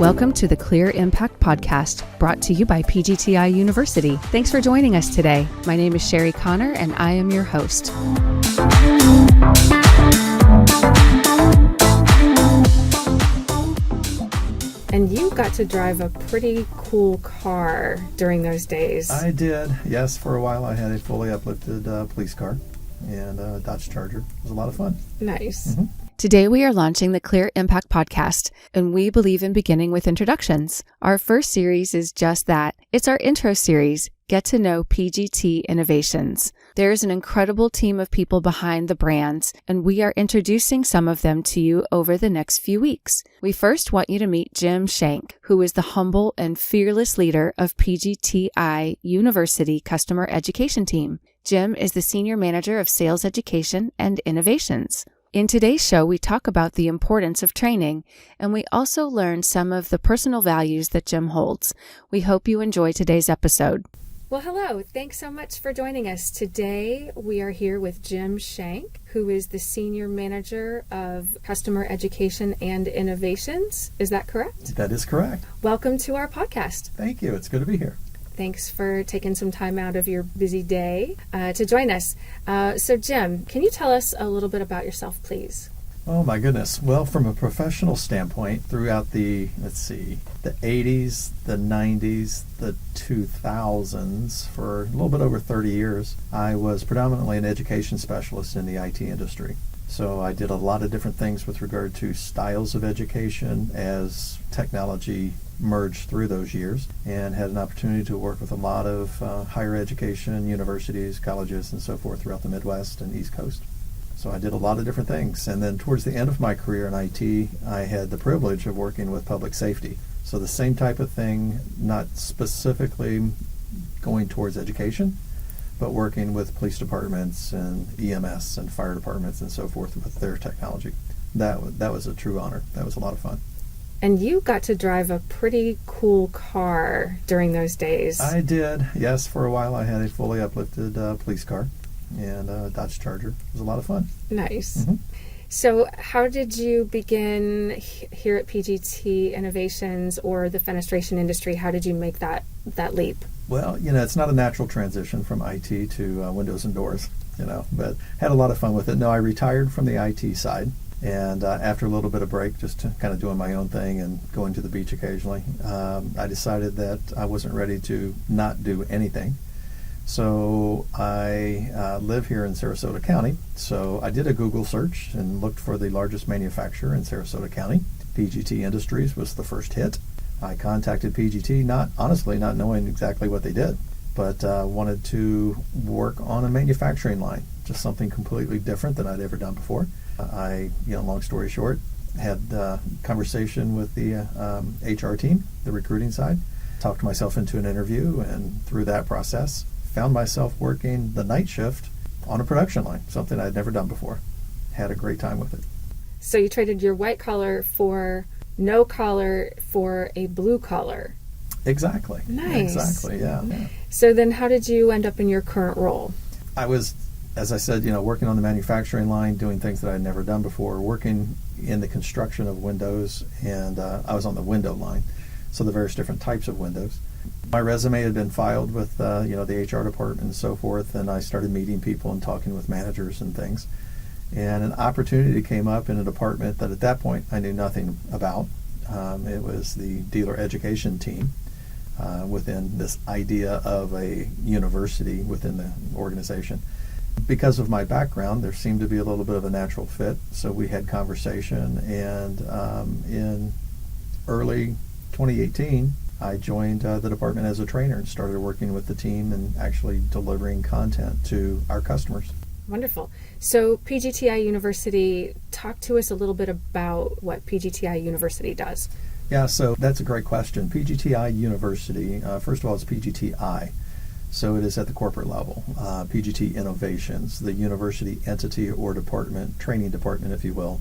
Welcome to the Clear Impact Podcast, brought to you by Pgti University. Thanks for joining us today. My name is Sherry Connor, and I am your host. And you got to drive a pretty cool car during those days. I did, yes. For a while I had a fully uplifted police car and a Dodge Charger. It was a lot of fun. Nice. Mm-hmm. Today we are launching the Clear Impact Podcast, and we believe in beginning with introductions. Our first series is just that. It's our intro series, Get to Know PGT Innovations. There is an incredible team of people behind the brands, and we are introducing some of them to you over the next few weeks. We first want you to meet Jim Shank, who is the humble and fearless leader of Pgti University Customer Education Team. Jim is the Senior Manager of Sales Education and Innovations. In today's show, we talk about the importance of training, and we also learn some of the personal values that Jim holds. We hope you enjoy today's episode. Well, hello. Thanks so much for joining us. Today, we are here with Jim Shank, who is the Senior Manager of Customer Education and Innovations. Is that correct? That is correct. Welcome to our podcast. Thank you. It's good to be here. Thanks for taking some time out of your busy day to join us. So Jim, can you tell us a little bit about yourself, please? Oh my goodness. Well, from a professional standpoint, throughout the 80s, the 90s, the 2000s, for a little bit over 30 years, I was predominantly an education specialist in the IT industry. So I did a lot of different things with regard to styles of education as technology merged through those years, and had an opportunity to work with a lot of higher education, universities, colleges, and so forth throughout the Midwest and East Coast. So I did a lot of different things. And then towards the end of my career in IT, I had the privilege of working with public safety. So the same type of thing, not specifically going towards education, but working with police departments and EMS and fire departments and so forth with their technology. That was a true honor. That was a lot of fun. And you got to drive a pretty cool car during those days. I did, yes. For a while I had a fully uplifted police car and a Dodge Charger. It was a lot of fun. Nice. Mm-hmm. So how did you begin here at PGT Innovations or the fenestration industry? How did you make that leap? Well, it's not a natural transition from IT to windows and doors, but had a lot of fun with it. No, I retired from the IT side. And after a little bit of break, just to kind of doing my own thing and going to the beach occasionally, I decided that I wasn't ready to not do anything. So I live here in Sarasota County. So I did a Google search and looked for the largest manufacturer in Sarasota County. Pgti Industries was the first hit. I contacted PGT, not knowing exactly what they did, but wanted to work on a manufacturing line, just something completely different than I'd ever done before. Long story short, had a conversation with the HR team, the recruiting side, talked myself into an interview, and through that process, found myself working the night shift on a production line, something I'd never done before. Had a great time with it. So you traded your white collar for no collar for a blue collar. Exactly. Nice. Exactly, yeah. So then how did you end up in your current role? I was, as I said, working on the manufacturing line, doing things that I'd never done before, working in the construction of windows, and I was on the window line, so the various different types of windows. My resume had been filed with the HR department and so forth, and I started meeting people and talking with managers and things. And an opportunity came up in a department that at that point I knew nothing about. It was the dealer education team within this idea of a university within the organization. Because of my background, there seemed to be a little bit of a natural fit, so we had conversation, and in early 2018, I joined the department as a trainer and started working with the team and actually delivering content to our customers. Wonderful. So Pgti University, talk to us a little bit about what Pgti University does. Yeah, so that's a great question. Pgti University, first of all, it's Pgti. So it is at the corporate level. Pgti Innovations, the university entity or department, training department, if you will,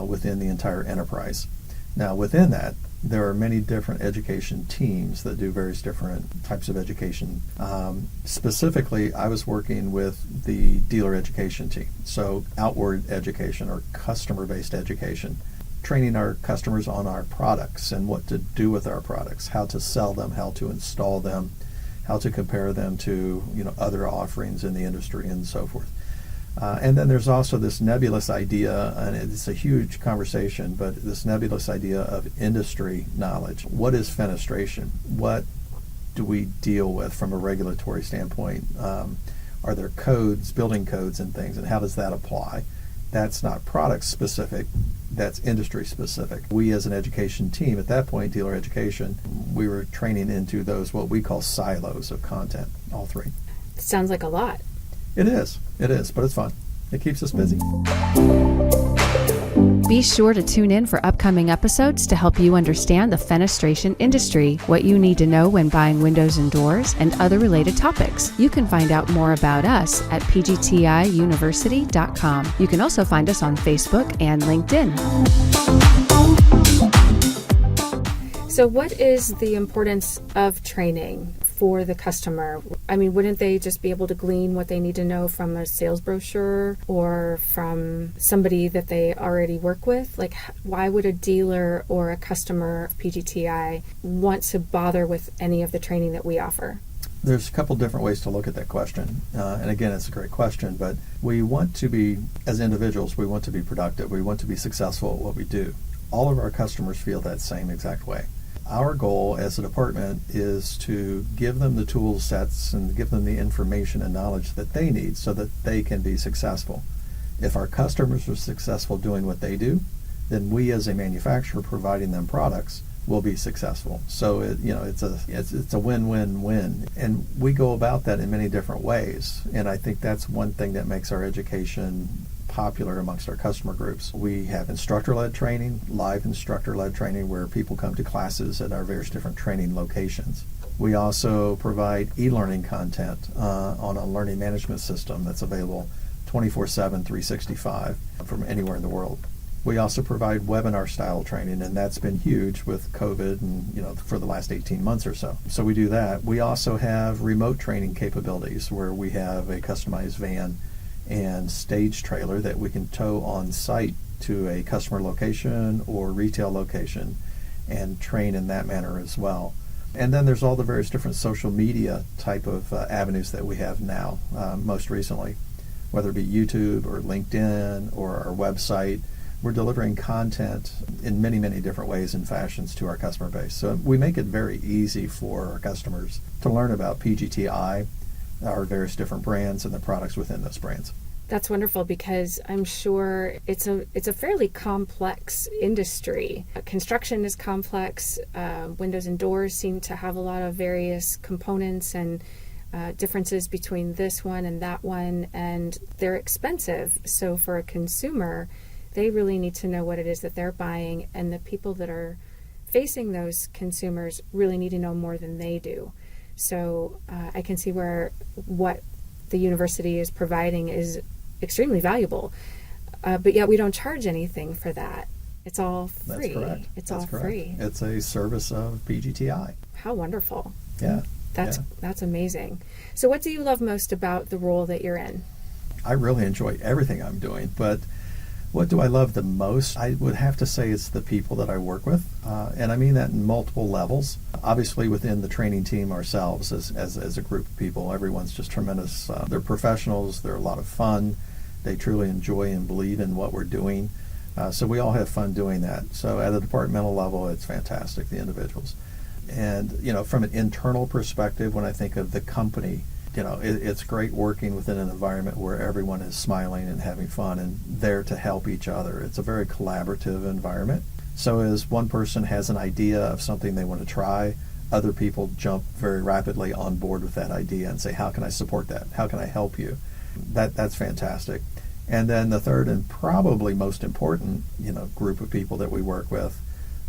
within the entire enterprise. Now, within that, there are many different education teams that do various different types of education. Specifically, I was working with the dealer education team, so outward education or customer-based education. training our customers on our products and what to do with our products, how to sell them, how to install them, how to compare them to other offerings in the industry and so forth. And then there's also this nebulous idea, and it's a huge conversation, but this nebulous idea of industry knowledge. What is fenestration? What do we deal with from a regulatory standpoint? Are there codes, building codes and things, and how does that apply? That's not product specific, that's industry specific. We as an education team at that point, dealer education, we were training into those what we call silos of content, all three. Sounds like a lot. It is, but it's fun. It keeps us busy. Be sure to tune in for upcoming episodes to help you understand the fenestration industry, what you need to know when buying windows and doors, and other related topics. You can find out more about us at pgtiuniversity.com. You can also find us on Facebook and LinkedIn. So what is the importance of training for the customer? I mean, wouldn't they just be able to glean what they need to know from a sales brochure or from somebody that they already work with? Like, why would a dealer or a customer of PGTI want to bother with any of the training that we offer? There's a couple different ways to look at that question. And again, it's a great question, but we want to be, as individuals, we want to be productive. We want to be successful at what we do. All of our customers feel that same exact way. Our goal as a department is to give them the tool sets and give them the information and knowledge that they need so that they can be successful. If our customers are successful doing what they do, then we as a manufacturer providing them products will be successful. So it's a win-win-win, and we go about that in many different ways. And I think that's one thing that makes our education popular amongst our customer groups. We have instructor-led training, live instructor-led training, where people come to classes at our various different training locations. We also provide e-learning content on a learning management system that's available 24/7, 365 from anywhere in the world. We also provide webinar-style training, and that's been huge with COVID and for the last 18 months or so. So we do that. We also have remote training capabilities where we have a customized van and stage trailer that we can tow on site to a customer location or retail location and train in that manner as well. And then there's all the various different social media type of avenues that we have now, most recently, whether it be YouTube or LinkedIn or our website. We're delivering content in many, many different ways and fashions to our customer base. So we make it very easy for our customers to learn about PGTI, our various different brands and the products within those brands. That's wonderful, because I'm sure it's a fairly complex industry. Construction is complex. Windows and doors seem to have a lot of various components and differences between this one and that one, and they're expensive. So for a consumer, they really need to know what it is that they're buying, and the people that are facing those consumers really need to know more than they do. So I can see where what the university is providing is extremely valuable, but yet we don't charge anything for that. It's all free. That's correct. It's That's all correct. free. It's a service of PGTI. How wonderful. Yeah. That's amazing. So what do you love most about the role that you're in? I really enjoy everything I'm doing, but what do I love the most? I would have to say it's the people that I work with, and I mean that in multiple levels. Obviously within the training team ourselves as a group of people, everyone's just tremendous. They're professionals, they're a lot of fun, they truly enjoy and believe in what we're doing, so we all have fun doing that. So at a departmental level, it's fantastic, the individuals. And from an internal perspective, when I think of the company, it's great working within an environment where everyone is smiling and having fun and there to help each other. It's a very collaborative environment. So as one person has an idea of something they want to try, other people jump very rapidly on board with that idea and say, how can I support that? How can I help you? That's fantastic. And then the third and probably most important, group of people that we work with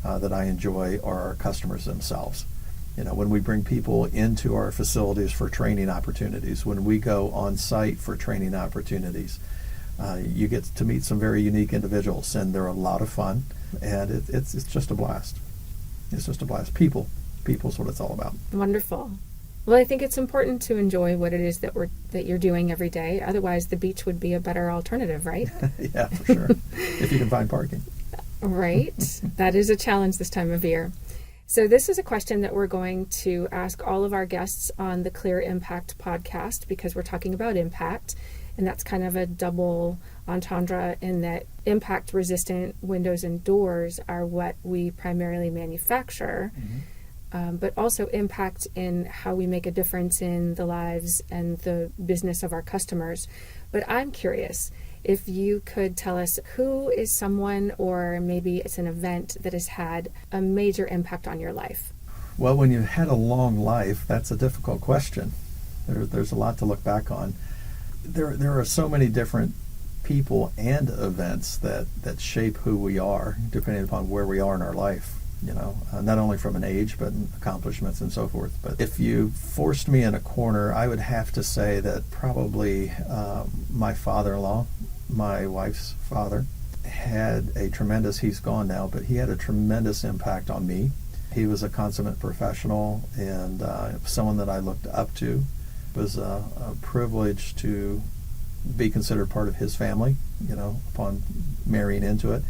that I enjoy are our customers themselves. When we bring people into our facilities for training opportunities, when we go on site for training opportunities, you get to meet some very unique individuals, and they're a lot of fun, and it's just a blast. It's just a blast. People's what it's all about. Wonderful. Well, I think it's important to enjoy what it is that you're doing every day. Otherwise, the beach would be a better alternative, right? Yeah, for sure. If you can find parking. Right. That is a challenge this time of year. So this is a question that we're going to ask all of our guests on the Clear Impact podcast, because we're talking about impact. And that's kind of a double entendre in that impact-resistant windows and doors are what we primarily manufacture, but also impact in how we make a difference in the lives and the business of our customers. But I'm curious if you could tell us who is someone, or maybe it's an event that has had a major impact on your life. Well, when you've had a long life, that's a difficult question. There's a lot to look back on. There are so many different people and events that shape who we are, depending upon where we are in our life, not only from an age, but in accomplishments and so forth. But if you forced me in a corner, I would have to say that probably my father-in-law, my wife's father, had a tremendous, he's gone now, but he had a tremendous impact on me. He was a consummate professional and someone that I looked up to. It was a privilege to be considered part of his family, upon marrying into it.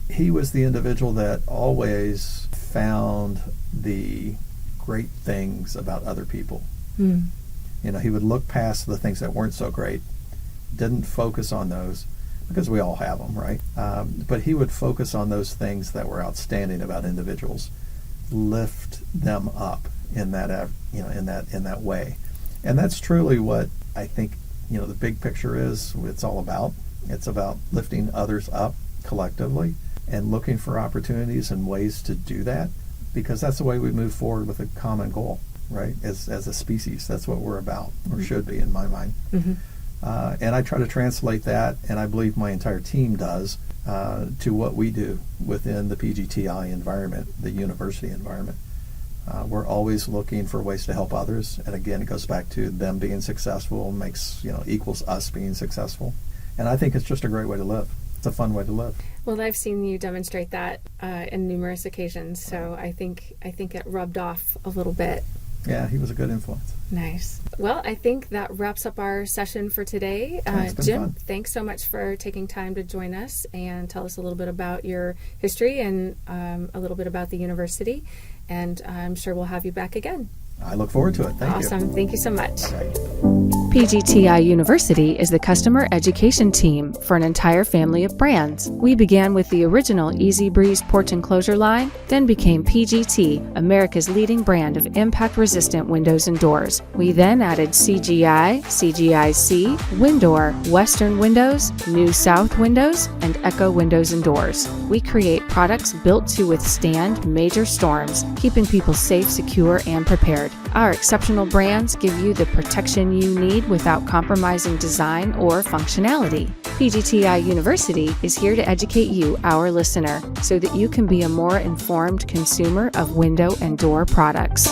He was the individual that always found the great things about other people. He would look past the things that weren't so great, didn't focus on those, because we all have them, right? But he would focus on those things that were outstanding about individuals, lift them up in that, in that way. And that's truly what I think, the big picture is, it's all about. It's about lifting others up collectively and looking for opportunities and ways to do that, because that's the way we move forward with a common goal, right? As a species, that's what we're about, or should be in my mind. And I try to translate that, and I believe my entire team does, to what we do within the PGTI environment, the university environment. We're always looking for ways to help others, and again, it goes back to them being successful equals us being successful. And I think it's just a great way to live. It's a fun way to live. Well, I've seen you demonstrate that in numerous occasions, so I think it rubbed off a little bit. Yeah, he was a good influence. Nice. Well, I think that wraps up our session for today. Jim, fun. Thanks so much for taking time to join us and tell us a little bit about your history and a little bit about the university. And I'm sure we'll have you back again. I look forward to it. Thank you. Awesome. Thank you so much. PGTI University is the customer education team for an entire family of brands. We began with the original Easy Breeze porch enclosure line, then became PGT, America's leading brand of impact-resistant windows and doors. We then added CGI, CGI-C, Windor, Western Windows, New South Windows, and Echo Windows and Doors. We create products built to withstand major storms, keeping people safe, secure, and prepared. Our exceptional brands give you the protection you need without compromising design or functionality. PGTI University is here to educate you, our listener, so that you can be a more informed consumer of window and door products.